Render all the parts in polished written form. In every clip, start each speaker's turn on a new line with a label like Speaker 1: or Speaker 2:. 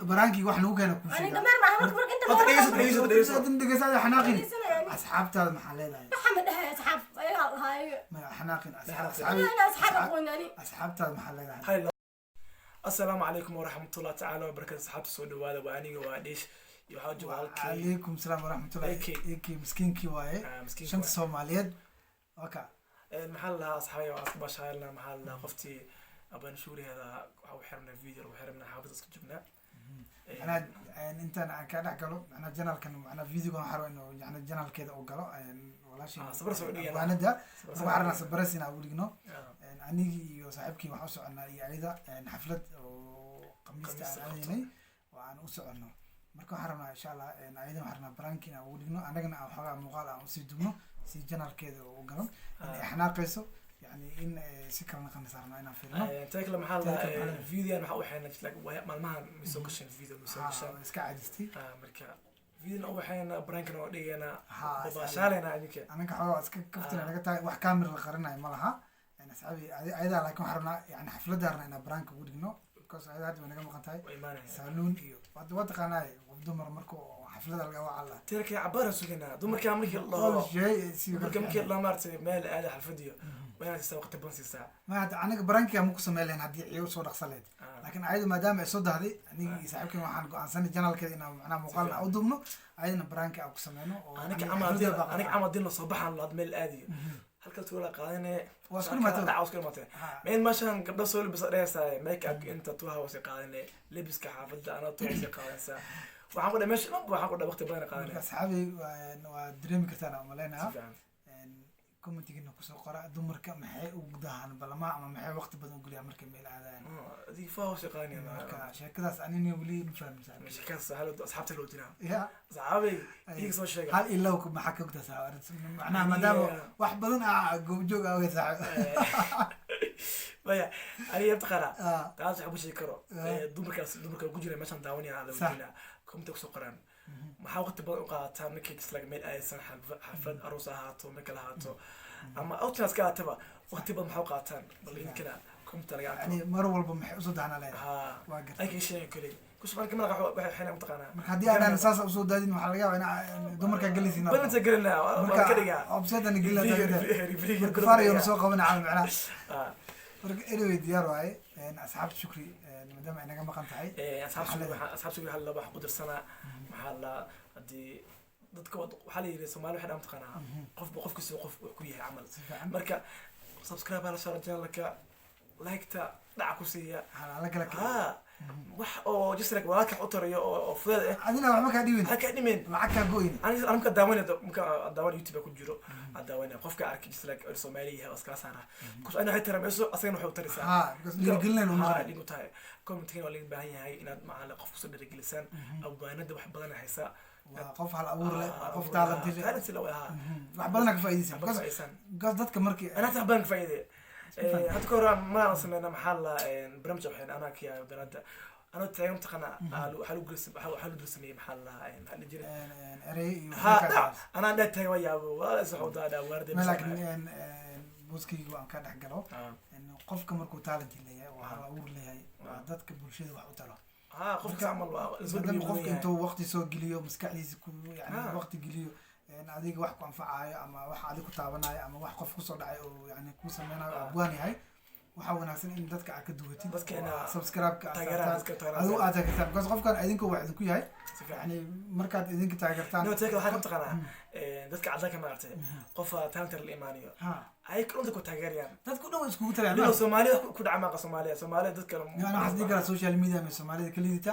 Speaker 1: برانكي واحد نوكا أنا كل شيء. أنا حناقين. أصحاب تال محلات.
Speaker 2: محمد أصحاب هاي.
Speaker 1: حناقين أصحاب تال محلات.
Speaker 3: السلام عليكم ورحمة الله تعالى وبركاته. أصحاب السود وهذا وأني واديش يحاج والكي.
Speaker 1: عليكم السلام ورحمة الله. إيكي مسكين كي واي. شنت الصوماليات. أوكا.
Speaker 3: المحل أصحابي وأصحاب شايلنا محل قفتي أبغى نشوري هذا أو حرمنا فيديو وحرمنا حافظ جبنا.
Speaker 1: أنا أنت أنا كذا قالوا أنا جنال كان أنا فيديو كان حروا إنه يعني جنال كذا أو قالوا ولا شيء.
Speaker 3: صبر سعودية.
Speaker 1: وأنا ده وعرنا صبر سنة أقول إنه أني وصاحبك وحوس عنا يعيدا حفلة وقميص عيني وأنا أسوأ إنه مركو حرنا إن شاء الله عيدا حرنا برانكينا أقول إنه أنا جنا حاجة مقالة وسيدونه سي جنال كذا وقالوا إحنا قيسو يعني إن سكرنا كنا صارنا هنا فيلم.
Speaker 3: تاكل محل فيديو أنا حاول حين نشلك ما مسوقش الفيديو مسوقش.
Speaker 1: إسكا عدستي.
Speaker 3: مركا فيديو أول حين برانكنا ودي أنا بباشالنا عليك.
Speaker 1: أنا كحاول إسكا كفتنا أنا كتا واحد كاميرا القرنا مالها. أنا سأبي أيضا لكن حرنا يعني حفلة دارنا أنا برانك ودينه كوس أيضا هذا من جمع قنتاي. سالون إيو. وقت قناي وبدمر مركو حفلة الجو على.
Speaker 3: ترى عبارة سكنا دمر كامل الله. دمر كامل الله مرت مال هذا الفيديو. وين تسوي وقت بنص ساعة.
Speaker 1: ما أنا برانك يا مقسم مالين هدي عيو صور خسلت. لكن أيضا ما دام يسود هذه أنا يسحبك عن سنة جنال كذا أنا مقال أو ضمنه أيضا برانك أو قسمينه. أنا كعمل دين صباحا لاد مال الآدي. halka tuula qaadane waskul maata
Speaker 3: waskul maata meel mashan gabdho soo libis dheesay make up inta tuha wasi qaadane libiska xaafadda ana tuha wasi qaadansa waxaan ku dhameesh waxaan ku waqti badan qaadane
Speaker 1: asxaabi waa dream kartaan ama leena commentigina ku soo qora dumarka maxay ugu dahan balama ama maxay waqti badan u galiya markay meel aadaan
Speaker 3: adii faa wasi qaadane
Speaker 1: marka sheekadaas anina wali ma fahmin
Speaker 3: sheekadaas hal asxaabta loo diraa
Speaker 1: ya
Speaker 3: asxaabi iig soo sheegay
Speaker 1: hal ilaa ku maxaa ka gudasa macnaha maadaama wax badan goobjoog ah way saaxiib
Speaker 3: baya ani yabtaqara taas waxa bushi karo dumarka ku jira meeshan daawanaya ala wajina kumta ku soo qoraan maxaa waqti badan u qaadataa markay islaag meel aysan xaflad aroos ahaato marka la haato ama outras ka ataba waqti badan maxaa u qaataan bal in kala kumta laga
Speaker 1: yani mar walba maxay u soo daana leeyahay
Speaker 3: waa gartay ay shay kale kusman kama waxa xina mutaqana
Speaker 1: marka hadii aan saas u soo daadin waxa laga yaabaa in dumarka galisina
Speaker 3: balanta galina waa ka dhiga
Speaker 1: obsada nigila taagada fariyo soo qabana aan macna marka anyway diyaar waay asxaab shukri madama ay naga maqan tahay
Speaker 3: asxaab shukri hal laba qudarsana maxaa la hadii dadka waxa la yiri Soomaali waxa dhaam taqana qofkiisa qof ku yahay amal marka subscribe ala channelka like ta dhac ku siiya
Speaker 1: hala kala
Speaker 3: wax oo jisrek walaaka u tarayo oo fudud ah
Speaker 1: adina wax ma ka dhiwin
Speaker 3: ha ka dhimin
Speaker 1: lacag ka gooyin
Speaker 3: ana ka daawanay marka daawan YouTube ku jiro daawanay qofka arki jisrek Soomaaliya oo iska saara kus ana hay taramayso asagana wuxuu tarisaa
Speaker 1: ha because dirgelin oo
Speaker 3: ma dhigo tahay commenting wala baahan yahay inaad macala qof ku soo dirgelisan abwaanada wax badan haysa
Speaker 1: qof hal abuur leh qof talent leh wax badan ka faa'iideysan because dadka markii
Speaker 3: ana wax badan ka faa'iideey هاد كورة ما سمعنا محل برمجة وحين أنا كيا ودرنت أنا تايم تقنا حلو جلس حلو درسني محل محل جري ها أنا ده تايم ويا ولا سعود هذا ورد
Speaker 1: لكن بوسكي وأنا كان حقله إنه قف كمركو تالنت اللي هو أقول اللي هي ضدك بالشيء وحوتله
Speaker 3: قف عمل
Speaker 1: زود قف أنتوا وقت سوق جليو مسكعلي يعني وقت جليو adiga wax ku anfacayo ama wax adiga ku taabanayo ama wax qof ku soo dhacay oo yani ku sameeynayo abwaan yahay waxa wanaagsan in dadka aad ka duwatid subscribe ka adigu aad taageertaan because qofkan idinku wax idinku yahay yani markaad idinka taageertaan
Speaker 3: no taag waxa taqana dadka cadalka ma artay qof talent la iimaaniyo ay kunta ku taageerayaan
Speaker 1: dadku dhow isku taagayaan
Speaker 3: loo Soomaaliya ku dhacma Soomaaliya dadka
Speaker 1: yani xasdi kala social media ma Soomaalida kalidita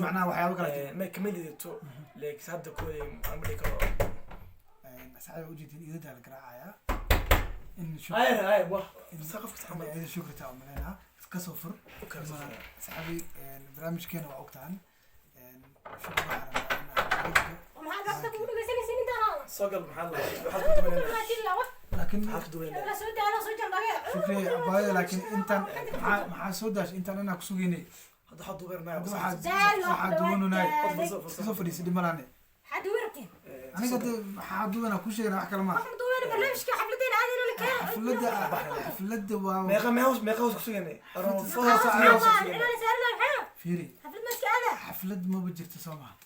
Speaker 1: macnaha waxyaabo kala jira
Speaker 3: ma kamilidito leek hadda ku America
Speaker 1: أصحابي وجدت إذا ده القراءة إن شو
Speaker 3: هاي واه ثقافة
Speaker 1: تعمل إذا شو كتاب ملنا كسفر أصحابي برامج كانوا وقتان شو
Speaker 2: وما هذا تقول لي سنين ده
Speaker 3: صقل محل
Speaker 1: لكن
Speaker 2: لا سود أنا سود جنبك
Speaker 1: شكري أبايا لكن أنت مع سوداش أنت أنا كسوجيني
Speaker 3: هذا حد برنامج
Speaker 1: واحد دونه ناي كسفر يصير ملاني
Speaker 2: حد وركين
Speaker 1: أنا قد حادو أنا كل شيء أنا أحكي لما
Speaker 2: حدو أنا برنامج كحفلتين هذه
Speaker 1: حفلة واو
Speaker 3: meeqa hoos ku suganay
Speaker 1: فيري حفلة ما بجرت سماها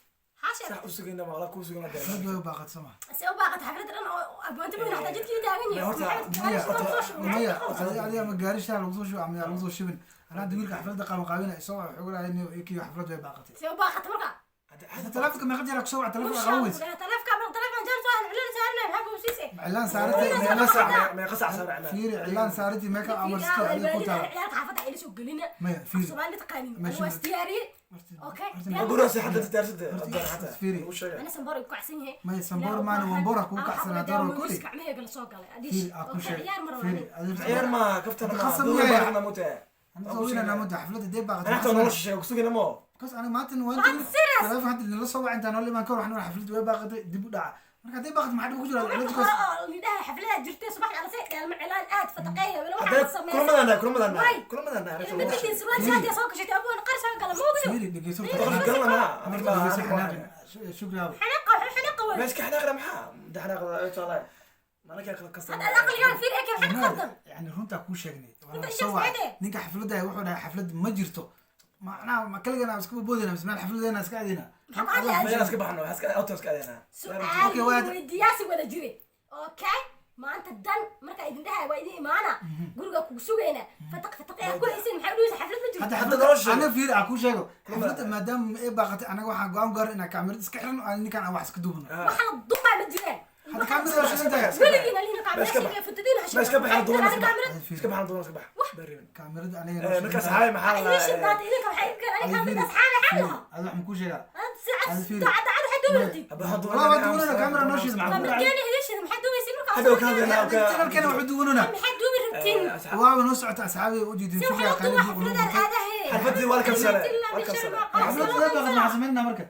Speaker 3: sax u sugayna ma wala ku sugana
Speaker 1: حفلة واو باقت سماها مية ما قاريش على وصول شو عم على وصول شبن أنا أدي لك حفلة قام قابلنا يسوع يقول إنه يكي حفلة واو باقت هذا تلفك ما قدر يكسو على تلفك أغوز إعلان صارتي
Speaker 3: meeqa sac sabacna
Speaker 1: فيري إعلان صارتي ما كان أمر سكي عليه كوتا مية فيري
Speaker 3: guriga si xadda daarsada
Speaker 1: فيري ما يسمبور ما نومبورا كوكا حسنا دورو كولي فيري أكو شيء فيري
Speaker 3: ciyaar ma kaftana ma
Speaker 1: خصم
Speaker 3: duuba
Speaker 1: يا
Speaker 3: baxna mute
Speaker 1: أنا سوينا أنا مدة حفلة دي باقت
Speaker 3: ana xataa nolosha sheego ku sugayna mo
Speaker 1: كاس أنا ما تنوانت تلف حد اللي لسه وعند أنا اللي ما كور إحنا حفلة واو باقت دي بدع مركا دي باقت ما حد بيجي على كاس فيري دقي سوي شكرا
Speaker 3: ماسك حناقرا maxaa daxnaaqda ay taala malaka kala kasta
Speaker 1: يعني runta ku sheegnay wala soo ninka xafladda wuxuu dhahay xaflad ma jirto macnaha ma kaliya iska boodina mismaan xafladeena iska aadina
Speaker 3: ma iska baxno iska auto iska aadina
Speaker 2: maanta dan marka idin dhahay waa idin imaana guriga ku sugayna fataq ku haysan maxay u dhigaysaa xaflad ma jirto
Speaker 1: hadda nolosha ana fiir aku sheego xafladda maadaama ay baaqatay anaga waxaan go'aan gaar inaan kaamirada iska xiran oo ninkan aan wax iska duubno
Speaker 2: waxa duba ma jiraan
Speaker 1: hadda kaamirada waa shaqada
Speaker 2: weligina lina kaamirada fatadina
Speaker 3: ma iska baxno duwan iska baxno duwan iska bax barrin
Speaker 1: kaamirada aniga
Speaker 3: marka saxay maxaa la
Speaker 2: ايش بعد idinka waxay iibkan aniga kaamirada asxaana xalaha
Speaker 1: هذا wax ku sheega
Speaker 2: dacad waxay duubtay
Speaker 1: والله دوبنا كاميرا نوشيز
Speaker 2: markeena idin maxay duubaysiin marka
Speaker 3: هذا وكان
Speaker 1: كان كان wax duubnuna
Speaker 2: maxay duubi rabtiin
Speaker 1: waa noo socota asxaabi u jeedin fiiga qaalid
Speaker 3: حفلتي ولا كم سنه ولا كم سنه
Speaker 1: حفلة way baaqatay ma sameeyna marka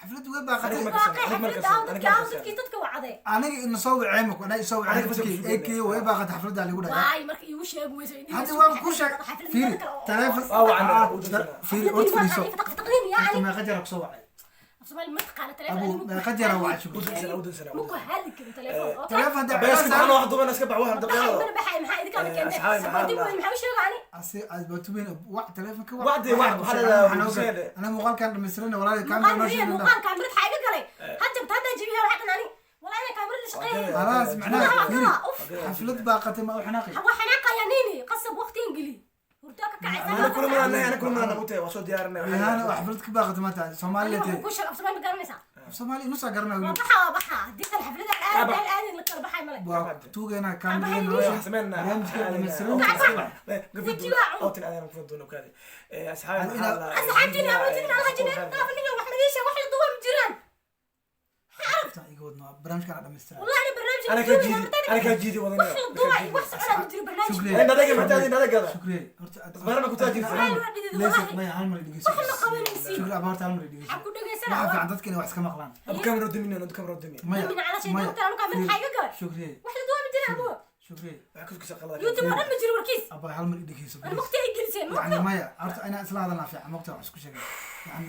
Speaker 1: حفلة way baaqatay aniga in soo wacaymo ana soo wacay AK way baaqatay xafladda lagu dhahay
Speaker 2: waay marka igu sheeg weyso
Speaker 1: hadda waa ku sheeg fiiri taleefon fiiri oo firiso ma qajar ku soo wacay
Speaker 2: Soomaali ma taqaan
Speaker 1: ابو
Speaker 2: taleefon
Speaker 1: ما qajar waa shugo
Speaker 3: ودن سنه
Speaker 2: muku hadi karin taleefon okay
Speaker 1: taleefon da
Speaker 3: بس انا واحد دوبنا اسكب واحد
Speaker 2: baxay
Speaker 3: دقيقه
Speaker 2: baxay maxay idinka keenay
Speaker 3: أصحابي محل
Speaker 2: sababtii weyn maxay u sheegani
Speaker 1: asi ay batubeen wax taleefon ka
Speaker 3: واحد
Speaker 1: ana muuqaal kan dhameystirna walaalay kaamira noo sheegna
Speaker 2: muuqaal kaamirad xayga galay hadda hadda jibiha waxa dhanani walaal kaamirada shaqeeyay
Speaker 1: خلاص معناها فيري حفلة باقتي ما حناقي
Speaker 2: waxa xanaaqaya nini qasab waqti ingili hurdaka kacaysan
Speaker 3: انا كل ما انا كل ما انا موتي وصو ديارنا
Speaker 1: انا حفلتك باقتي ما تعرف سومالي
Speaker 2: ku sheeg Soomaali garanaysa
Speaker 1: سومالي نص قرنا
Speaker 2: baxa dika xaflada aad la kala baxay malay
Speaker 1: توغينا كاميرا نوشي
Speaker 3: سمعنا اوتن انا المفروض دون وكذا اصحابي
Speaker 2: asxaabtina wadina alhajina qaafniga wax madisha wax la duwa jiraan
Speaker 1: يقولنا برامج كان دمستر
Speaker 2: والله انا برنامج
Speaker 3: انا كجيدي
Speaker 2: wax
Speaker 3: وضنا
Speaker 2: la duwa wax socda jiro barnaamij
Speaker 1: شكرا
Speaker 3: انا دقيقه محتاج انا دقيقه
Speaker 1: شكرا
Speaker 3: برنا كنت اجي
Speaker 1: ليش ما يعمل دقيقة
Speaker 2: wax la qabanaysi
Speaker 1: شكرا ابارت عمل دقيقة
Speaker 2: ku dhageysana
Speaker 1: ما في عندك كده wax كما قلان
Speaker 3: ابو كاميرا دمي انا كاميرا دمي
Speaker 1: ما
Speaker 2: min ala shay dadka anu kaamirad xayga galay
Speaker 1: شكرا
Speaker 2: wax la duwa jira abo
Speaker 1: شكرا
Speaker 3: كنت شغاله
Speaker 2: youtube ma dhan ma jiro warkiis
Speaker 1: ابا عمل دقيقة
Speaker 2: waqti ay geliseen
Speaker 1: يعني ما عرفت انا اصلا هذا نافع مقطع اسكو شيء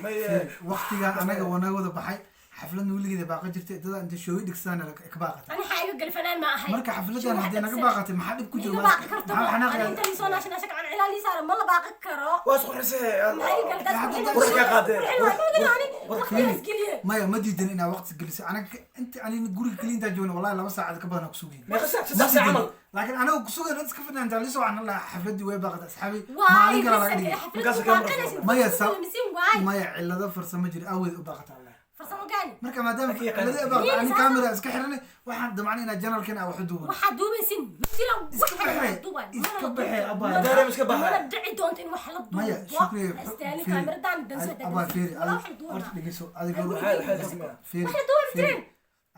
Speaker 3: ما
Speaker 1: يعني وقتها انا وانا ودا baxay xafladna weligeeda baaqa jirtay dad inta shooy dhigsan ka baaqatay
Speaker 2: ani xayga gal fanaan ma ahay
Speaker 1: marka xafladan hadii naga baaqatay maxaa dhib ku jiro
Speaker 2: ma baaqi karto ani inta li soo naashana shaka aan ilaali saara ma la baaqi karo
Speaker 3: واسقو حسين
Speaker 2: xayga gal dad
Speaker 3: ورك قاده
Speaker 1: maya ma diidan inaa waqti geliso anaga inta anina guriga kaliinta joogna wallahi 2 saacad ka badan ku sugeen
Speaker 3: ما خسرت 6 ساعه عمل
Speaker 1: laakiin anaga ku sugan dad iska fadlan inta lisoo aan la xafladii way baaqatay asxaabi
Speaker 2: maalin
Speaker 1: kala laga dhigay maya maya cilado farsamo jir aweed u baaqatay allah
Speaker 2: farsamo gaani
Speaker 1: marka maadaama cilado baaqatay ani kamera iska xiranay waxaan damacnay inaa janalkan aan wax duuban
Speaker 2: waxa duubaysin jira
Speaker 1: iska baxay abaa
Speaker 3: داري مش كبح
Speaker 2: ma dhici doonto in wax la duubo
Speaker 1: maya shukriye
Speaker 2: astaani kaamiradan dansa
Speaker 1: abaa fiiri
Speaker 2: wax la duubo
Speaker 1: dhigeyso adiga fiiri
Speaker 2: wax la duubo jirin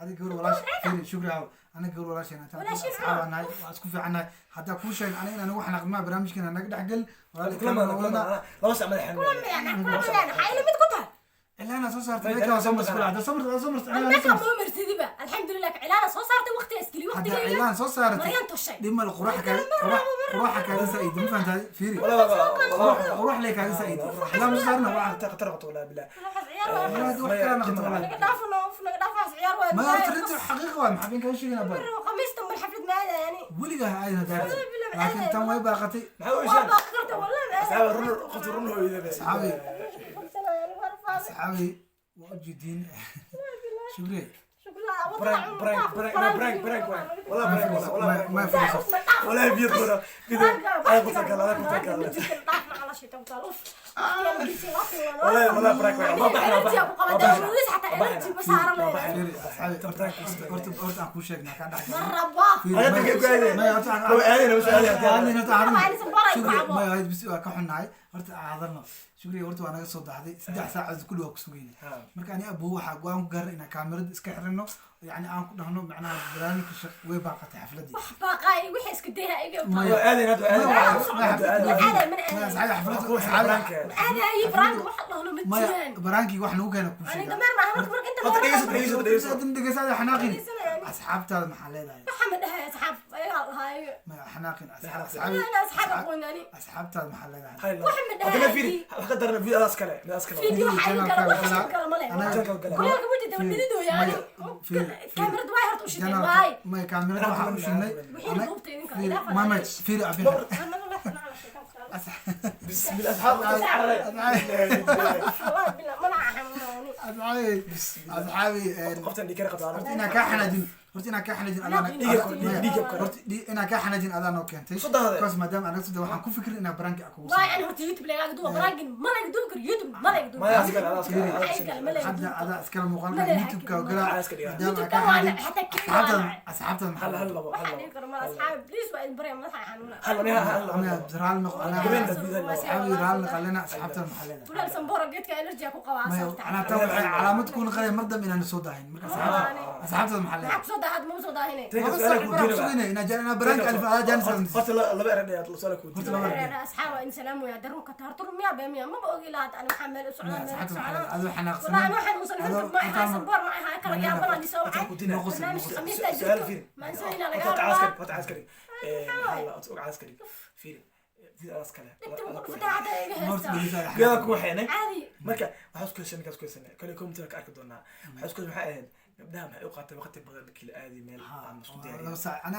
Speaker 1: adiga gor walaash fiiri shukriye أنا أقول ولا شيء أنا أصحاب أنا أسكت عنها حتى كل شيء أنا نروح نقمع برامج كنا نقدر حقل
Speaker 3: كلنا لا بس عمل حنا
Speaker 2: يعني حيل متقطع
Speaker 1: إلا أنا صارت لك أنا صمت كل هذا صمت
Speaker 2: أنا مو مرتدبة الحمد لله إعلان صارت وقت أسكلي وقت
Speaker 1: هذا إعلان صارت
Speaker 2: مريان توشي
Speaker 1: لما القراحة كان قراحة كان سعيد ما فهمت فيري قراح لك هذا سعيد لا مش صارنا واحد
Speaker 3: تقطرقت ولا بالله
Speaker 1: هذا واحد كلام خطر ما تريد الحقيقة ما حابين كل شيء نبغى
Speaker 2: قميص تم الحفلة ما هذا يعني
Speaker 1: ولي جاه هاي هذا لكن تم وين باقتي
Speaker 3: محاول
Speaker 2: ما
Speaker 3: شان
Speaker 2: بقدرت والله
Speaker 3: أصحاب الرنو خذ الرنو إذا
Speaker 1: أصحابي أصحابي موجودين شكرا
Speaker 3: برانك ولا برانك
Speaker 1: ما يفرق
Speaker 3: ولا بيض كذا أنا قلت لك أنا قلت لك ولا برانك ما
Speaker 1: قلت أكو شيء كان ما بس كحناي قلت أعذرنا شكري قلت وأنا صوت هذه 6 ساعات كل وقت سويني مركاني أبوه حقوان قرر إن كاميرا إسكحرنا يعني أنا كنا هنا معناها برانك ويباقة حفلتي
Speaker 2: باقي وحس كديها إيجا
Speaker 1: ما برانكي واحنا وكان كل شيء أصحابتها محلها
Speaker 2: محمد هاي أصحاب هاي
Speaker 1: ما حناقين
Speaker 2: أنا أصحاب أقولني
Speaker 1: أصحابتها محلها
Speaker 2: محمد
Speaker 3: هذا
Speaker 2: هاي
Speaker 3: فيديو قدرنا فيديو أسكله
Speaker 2: فيديو حي كلام
Speaker 3: أنا
Speaker 2: كلام وديدو يعني كاميرا دواي هرت وش دواي
Speaker 1: ما كاميرا واحد وشني ما في أبي
Speaker 3: بسم الله أصحاب
Speaker 1: أصحابي
Speaker 3: قفتن دي كره قطار
Speaker 1: أنا كحنادين أنا كحنادين أنا كحنادين أذان أوكي كوس مدام أنا صدق وحن كفكر إن برانك أكو
Speaker 2: واي أنا هرت يوتيوب لا قدوم برانك ما لا قدوم كر يوتيوب ما لا قدوم
Speaker 3: ما يسكر على أسكر
Speaker 1: حد هذا أسكر مقال يوتيوب كوجلا
Speaker 2: يوتيوب كمان حتى
Speaker 1: أصحابته محل
Speaker 2: أصحاب بليز وين بريم ما حنونا
Speaker 1: أنا زرال أنا أصحابي رال نقلنا أصحابته محل
Speaker 2: فلان سنبورة جيت كإنرجي أكو قواس
Speaker 1: أنا تو علامة تكون غير مرضى من الصودين أصحابته محل
Speaker 2: صودا هاد مو صودا هنا
Speaker 1: أنا برانك أنا جانس
Speaker 3: قلت لا بقرا دي أطلع سؤالك
Speaker 2: قلت له أصحاب إن سلام ويا دروك تهرتر ميا بميا ما بقول لا أنا محمد سعود
Speaker 1: هذا حناقص
Speaker 2: والله أنا واحد وصل ما هاي صبر ما هاي كلا يا بنا اللي سوى
Speaker 3: سؤال
Speaker 2: ما نسوي لا
Speaker 3: قطع عسكري قطع عسكري هلا أتوقع عسكري في عسكري
Speaker 2: فتحت
Speaker 3: يا كوحيني
Speaker 2: عادي
Speaker 3: marka waxa isku sheegay kaas ku sanay kale computer ka arki doonaa waxa isku maxay ahayd gabdhaha maxay u qaatay waqti badan kii aadi meel aan isku diyaariyay
Speaker 1: أنا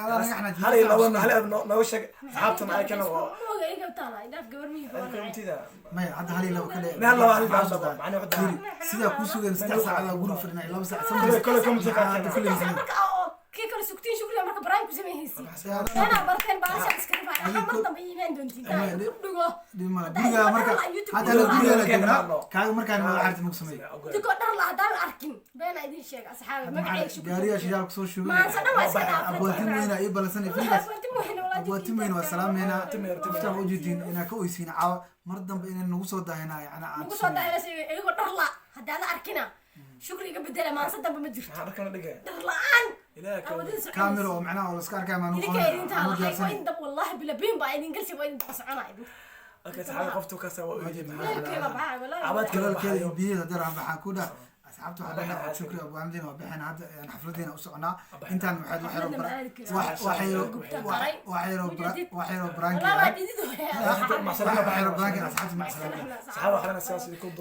Speaker 3: hal ila wana hal noo sheeg saxaabtan ay kana oo
Speaker 2: mooga iga taala idaaf gabar mii
Speaker 3: computer
Speaker 1: ما هذا هلي لو كله
Speaker 3: meel laba hal baa soo macna waxa
Speaker 1: سيدا كوسو 6 ساعات غرو فرنا 2 ساعات
Speaker 3: kale computer ka
Speaker 1: كل يوم
Speaker 2: كي كانوا سكتين شغلي مركب برايم كسميهيسي أنا بركان بعرف أسكت بعد أنا مرة بيجين دونتي دقة
Speaker 1: دي ما دقة مركب هذا أنا دقة لكن كان مركب أنا عارف مقسمي
Speaker 2: دقة در لا در أركن بين أيدي الشيء أصحابي ما قاعد يشوف
Speaker 1: جارية شجار كسور شو
Speaker 2: ما سنا ما سنا
Speaker 1: أبو تيمو هنا يبلا سنة في أبو تيمو هنا والسلام هنا
Speaker 3: تمر
Speaker 1: تفتح وجودين هنا كويسين عاو مرة بين النقص وده هنا أنا
Speaker 2: نقص ده هنا شيء إيه در لا هذا أنا أركنه شكري قبل ده ما صدق بمجر
Speaker 3: حركنا دقه
Speaker 2: در لا عن
Speaker 1: كاميرا ومعناه ولا سكار كمان
Speaker 2: وين دب والله بلا بين باين انجلش وين بصعنا
Speaker 3: اوكي صاحب قفتو كسوا
Speaker 1: عباد كده بيه درهم بحكوده أصحابته حدا شكري أبو عمدين وبحنا هذا يعني حفلتنا وسقنا أنت وحيرو برانك
Speaker 3: مع سلامة
Speaker 1: وحيرو برانك أصحابته مع سلامة
Speaker 3: صحابة خلينا نسوي كوب